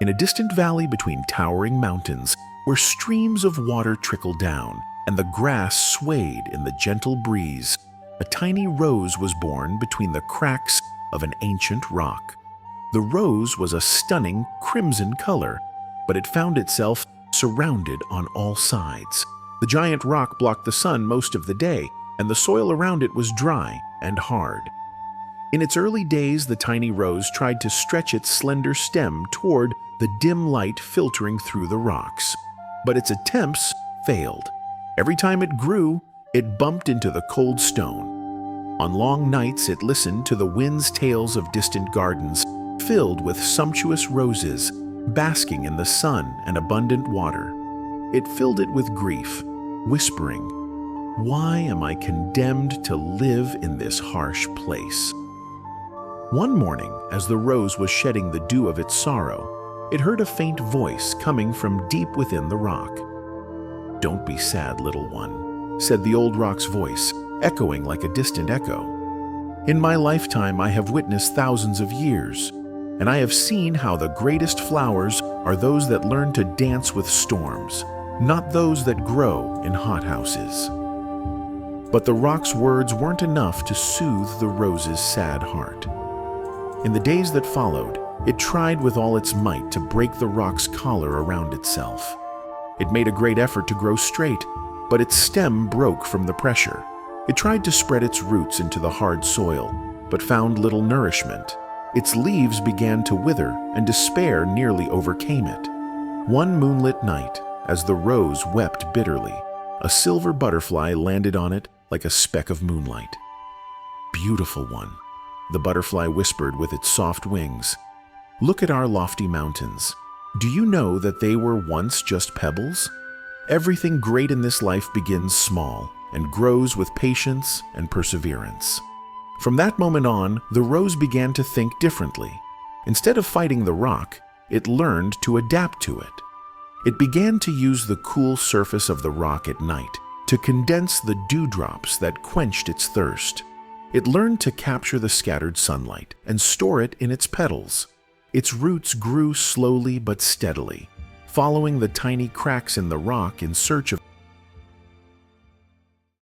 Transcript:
In a distant valley between towering mountains, where streams of water trickled down and the grass swayed in the gentle breeze, a tiny rose was born between the cracks of an ancient rock. The rose was a stunning crimson color, but it found itself surrounded on all sides. The giant rock blocked the sun most of the day, and the soil around it was dry and hard. In its early days, the tiny rose tried to stretch its slender stem toward the dim light filtering through the rocks. But its attempts failed. Every time it grew, it bumped into the cold stone. On long nights, it listened to the wind's tales of distant gardens filled with sumptuous roses, basking in the sun and abundant water. It filled it with grief, whispering, "Why am I condemned to live in this harsh place?" One morning, as the rose was shedding the dew of its sorrow, it heard a faint voice coming from deep within the rock. "Don't be sad, little one," said the old rock's voice, echoing like a distant echo. "In my lifetime, I have witnessed thousands of years, and I have seen how the greatest flowers are those that learn to dance with storms, not those that grow in hothouses." But the rock's words weren't enough to soothe the rose's sad heart. In the days that followed, it tried with all its might to break the rock's collar around itself. It made a great effort to grow straight, but its stem broke from the pressure. It tried to spread its roots into the hard soil, but found little nourishment. Its leaves began to wither, and despair nearly overcame it. One moonlit night, as the rose wept bitterly, a silver butterfly landed on it like a speck of moonlight. "Beautiful one," the butterfly whispered with its soft wings. "Look at our lofty mountains. Do you know that they were once just pebbles? Everything great in this life begins small and grows with patience and perseverance." From that moment on, the rose began to think differently. Instead of fighting the rock, it learned to adapt to it. It began to use the cool surface of the rock at night to condense the dewdrops that quenched its thirst. It learned to capture the scattered sunlight and store it in its petals. Its roots grew slowly but steadily, following the tiny cracks in the rock in search of